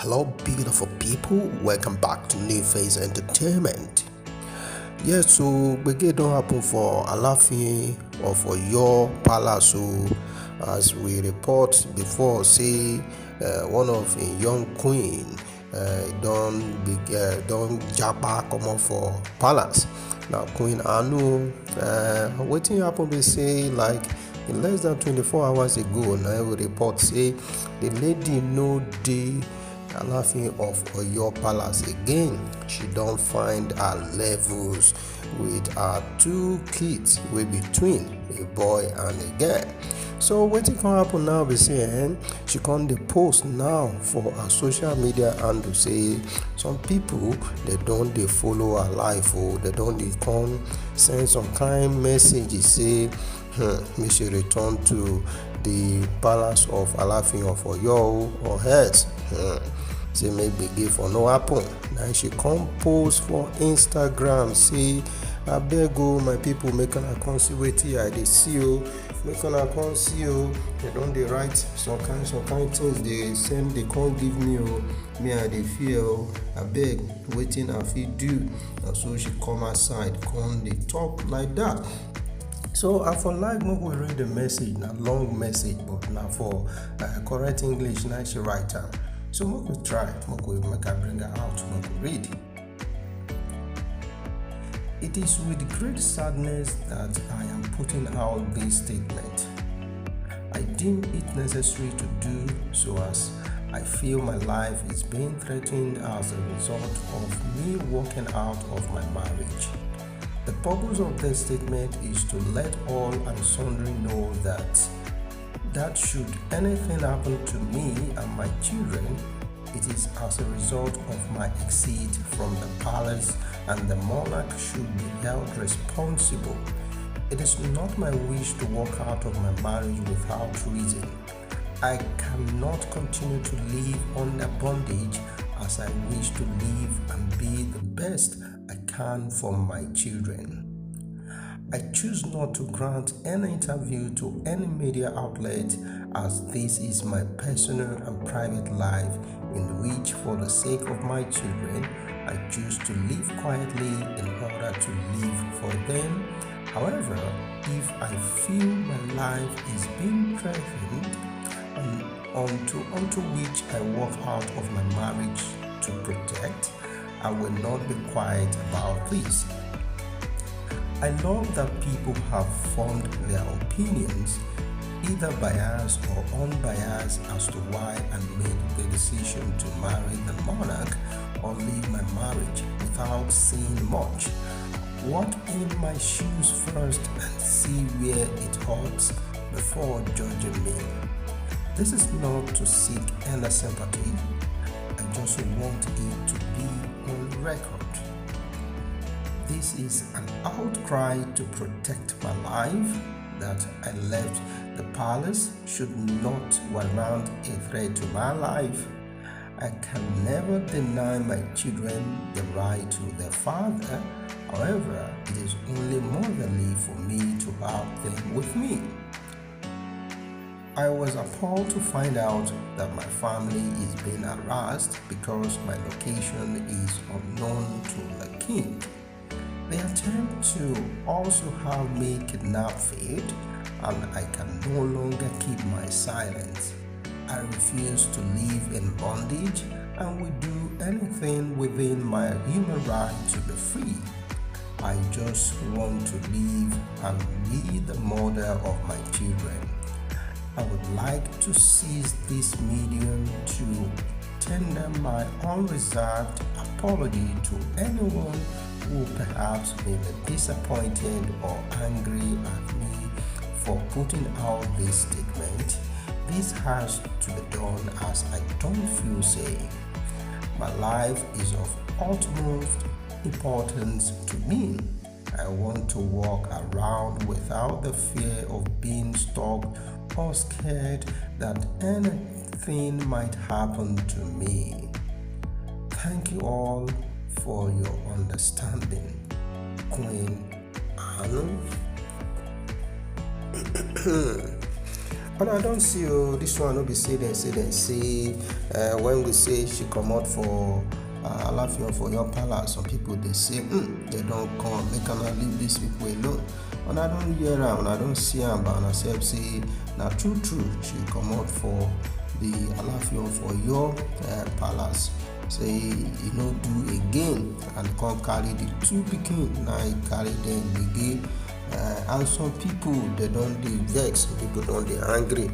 Hello, beautiful people. Welcome back to New Phase Entertainment. So gbege don happen for Alaafin of Oyo Palace. As we report before, say one of a young queen don japa comot for palace. Now Queen Aanu, wetin happen be say like in less than 24 hours ago, na we report say the lady no dey Alaafin of Oyo Palace again. She don't find her levels with her two kids wey be twin, a boy and a girl. So wetin can happen now be say she come dey post now for her social media handle say some people they don dey follow her life they don dey come send some kind messages say make she return to the palace of Alaafin of Oyo or else say make gbege for no happen. Na she come post for Instagram say abeg my people make una come see wetin I dey see make una come see they don dey write some kind things dey send dey come give me me I dey fear abeg wetin I fit do. And so she come outside come dey talk like that. So I for like make we read the message, na long message but na for correct English na she write am. So make we try, make I bring her out, make we read. It is with great sadness that I am putting out this statement. I deem it necessary to do so as I feel my life is being threatened as a result of me walking out of my marriage. The purpose of this statement is to let all and sundry know that should anything happen to me and my children, it is as a result of my exit from the palace and the monarch should be held responsible. It is not my wish to walk out of my marriage without reason. I cannot continue to live under bondage as I wish to live and be the best I can for my children. I choose not to grant any interview to any media outlet as this is my personal and private life in which for the sake of my children I choose to live quietly in order to live for them. However, if I feel my life is being threatened onto which I walk out of my marriage to protect, I will not be quiet about this. I love that people have formed their opinions, either biased or unbiased, as to why I made the decision to marry the monarch or leave my marriage without saying much. Walk in my shoes first and see where it hurts before judging me. This is not to seek any sympathy. I just want it to be on record. This is an outcry to protect my life. That I left the palace should not warrant a threat to my life. I can never deny my children the right to their father. However, it is only motherly for me to have them with me. I was appalled to find out that my family is being harassed because my location is unknown to the king. They attempt to also have me kidnapped and I can no longer keep my silence. I refuse to live in bondage and will do anything within my human right to be free. I just want to live and be the mother of my children. I would like to seize this medium to tender my unreserved apology to anyone who perhaps may be disappointed or angry at me for putting out this statement. This has to be done as I don't feel safe. My life is of utmost importance to me. I want to walk around without the fear of being stalked or scared that anything might happen to me. Thank you all for your understanding. Queen Aanu. And I don't see this one no be say when we say she come out for Alaafin of Oyo palace, some people they say they don't come, make una leave these people alone. And I don't hear am, and I don't see am by myself say na true she come out for the Alaafin of Oyo palace. Say e no do again and come carry the two pikin, now he carry them again. And some people they don't dey vex, some people don't dey angry.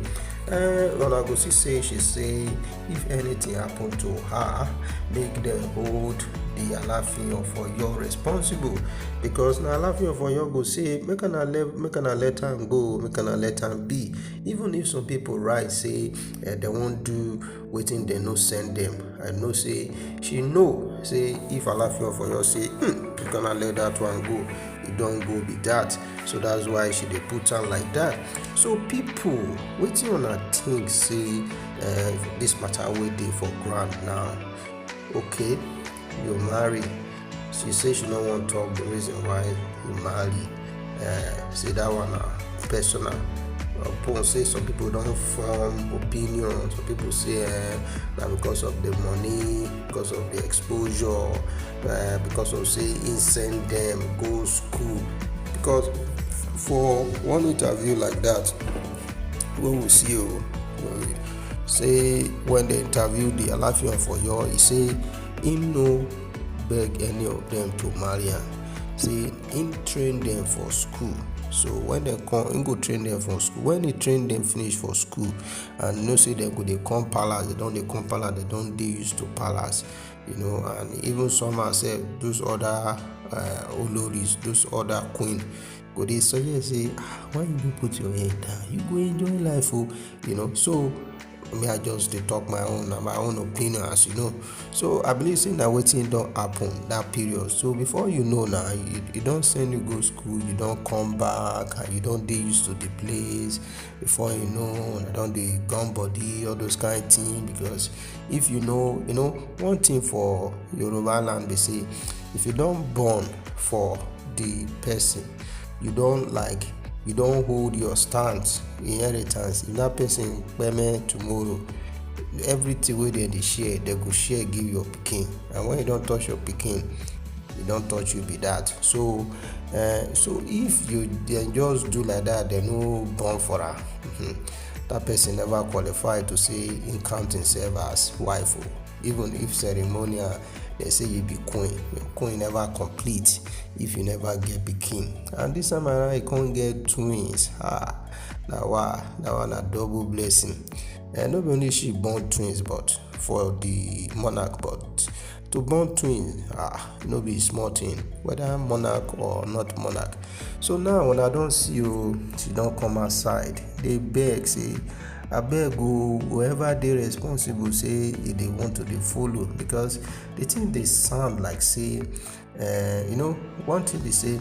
Una go see say she say if anything happen to her, make them hold the Alaafin of Oyo responsible, because na Alaafin of Oyo go say make una let am go, make una let am be. Even if some people write say they won't do wetin they no send them, I know say she know say if Alaafin of Oyo say you gonna let that one go, it don't go be that. So that's why she dey put am like that. So people wetin una think say this matter wey dey for ground now. Okay, you marry, she say she no wan talk the reason why you marry. Say that one personal. Upon say some people don't form opinion, some people say that because of the money, because of the exposure, because of say he send them go school. Because for one interview like that, when we see say when they interview the Alaafin of Oyo, he say he no beg any of them to marry am. Say he train them for school. So when they come, he go train them for school. When he train them finish for school, and you know say they go they come palace, they come palace, they don't dey used to palace, and even some say those other oloris, those other queen go they suggest say why you don't put your head down, you go enjoy life, so me I just dey talk my own opinion, as you know. So I believe say na wetin don happen that period. So before you know now, you don't send you go school, you don't come back, and you don't dey used to the place. Before you know, I don't dey gun body, all those kind of things. Because if you know one thing for Yoruba land, they say if you don't born for the person, you don't hold your stance, inheritance. If that person payment tomorrow, everything wey they share, they go share give your pikin. And when you don't touch your pikin, you don't touch you be that. So if you then just do like that, they no born for her. That person never qualified to say in count himself as wife. Even if ceremonial, they say you be queen. Your queen never complete if you never get pikin. And this time around, you can't get twins. That one a double blessing. And not only she born twins, but for the monarch, but to born twins, no be small thing, whether monarch or not monarch. So now when I don't see you, she don't come outside. They beg, say, I beg whoever they responsible say if they want to they follow, because the thing they sound like say one thing they say,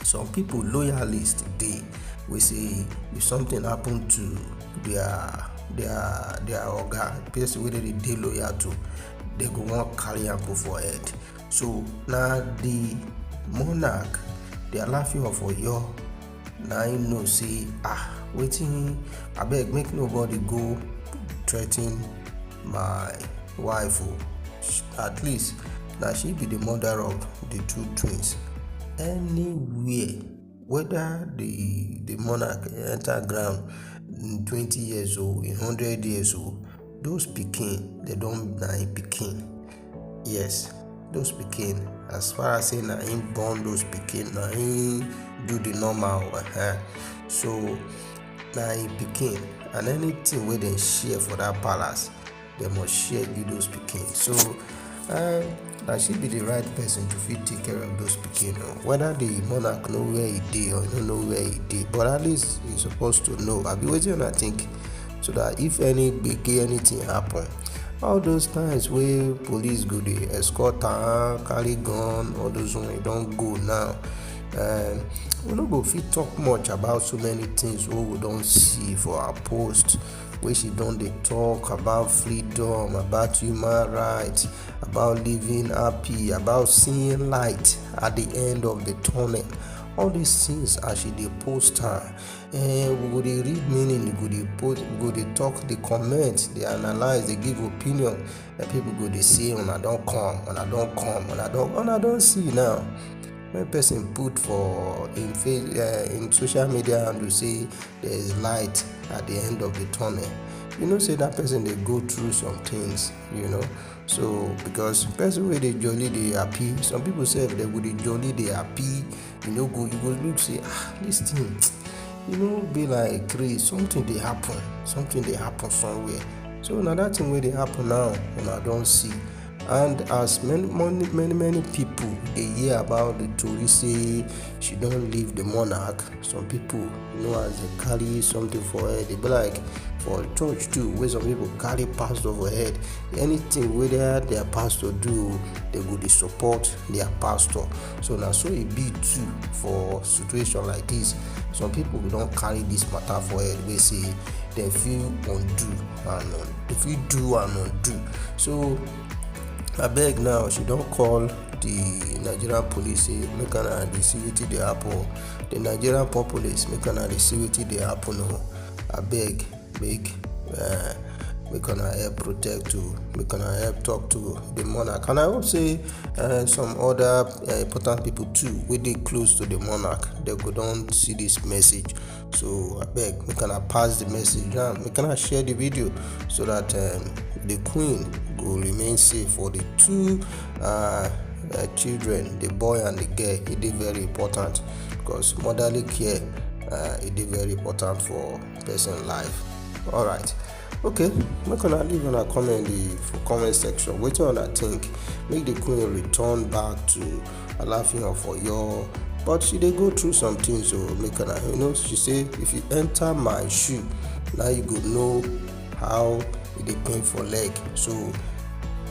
some people loyalists they we say if something happen to their oga, person wey they dey loyal to, they go want carry am put for head. So now the monarch, the Alaafin of Oyo, now he know say wetin abeg make nobody go threaten my wife. At least now she be the mother of the two twins. Anywhere, whether the monarch enter ground in 20 years old, in 100 years old, those pikin, they don't na him pikin. Yes, those pikin, as far as saying na him born those pikin, na him do the normal. So na him pikin, and anything where they share for that palace, they must share with those pikin. So that she be the right person to fit take care of those pikin. Whether the monarch know where he dey or don't know where he dey, but at least he's supposed to know. I be waiting, I think, so that if anything happen, all those times where police go dey escort her, carry gun, all those one don't go now. We no go fit talk much about so many things wey we don't see for our post, where she don dey talk about freedom, about human rights, about living happy, about seeing light at the end of the tunnel. All these things as she dey post her, we go dey read meaning, we go dey post, we go dey talk, dey comment, dey analyse, dey give opinion, and people go dey say una don come, una don see now. When person put for in social media and say there is light at the end of the tunnel, you know say that person dey go through some things, so because person wey dey jolly dey happy, some people sef dey go dey jolly dey happy, you go look say this thing be like craze, something dey happen somewhere. So na that thing wey dey happen now una don see. And as many people dey hear about the tori say she don leave the monarch, some people as they carry something for head, they be like for church too, where some people carry pastor for head, anything whether their pastor do, they go dey support their pastor. So na so e be too for situation like this. Some people don carry this matter for head, wey say dem fit undo and they fit do and undo. So abeg now, she don call the Nigerian police say make una dey see wetin dey happen. The Nigerian populace, make una dey see wetin dey happen o. Abeg make una help protect o, make una help talk to the monarch. And I hope say some other important people too wey dey close to the monarch, they go don see this message. So abeg make una pass the message down, make una share the video so that the queen go remain safe. For the two children, the boy and the girl, it is very important, because motherly care it is very important for person life. Alright, okay, make una leave una comment for comment section wetin una think. Make the queen return back to Alaafin of Oyo, but she dey go through some things. So make una, she say if you enter my shoe, now you go know how e dey pain for leg. So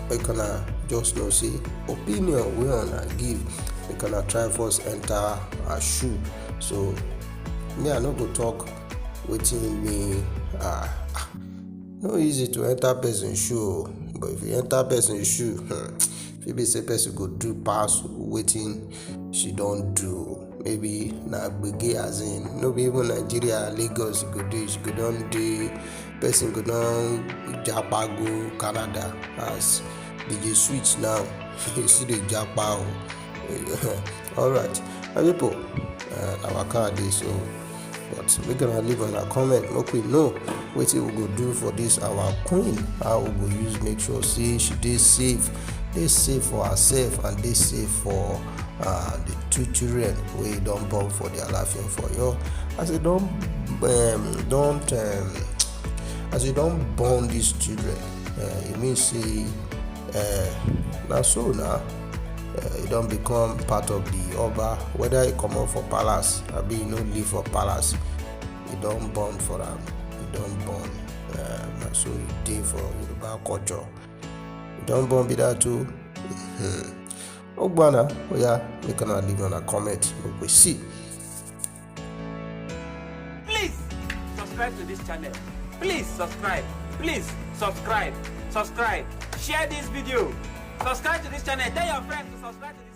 make una just know say opinion wey una give, make una try first enter her shoe. So me, I no go talk wetin me no easy to enter person shoe, but if you enter person shoe, fit be say person go do pass wetin she don do. Maybe na gbege, as in no be even Nigeria, Lagos she go do, she go don do, person go don japa go Canada as DJ switch now. You see the japa o. Alright, my people, na waka dey so, but make una leave una comment, make we know wetin we go do for this our queen, how we go use make sure say she dey safe for herself and dey safe for the two children wey don born for the Alaafin of Oyo. As they don born these children, e mean say na so now e don become part of the Oba, whether e comot for palace abi e no live for palace, e don born for am, e don born. Na so e dey for Yoruba culture, e don born be that too. Ogbana, oya, make una leave on a comment, make we see. Please subscribe to this channel. Please subscribe. Please subscribe. Share this video. Subscribe to this channel. Tell your friends to subscribe to this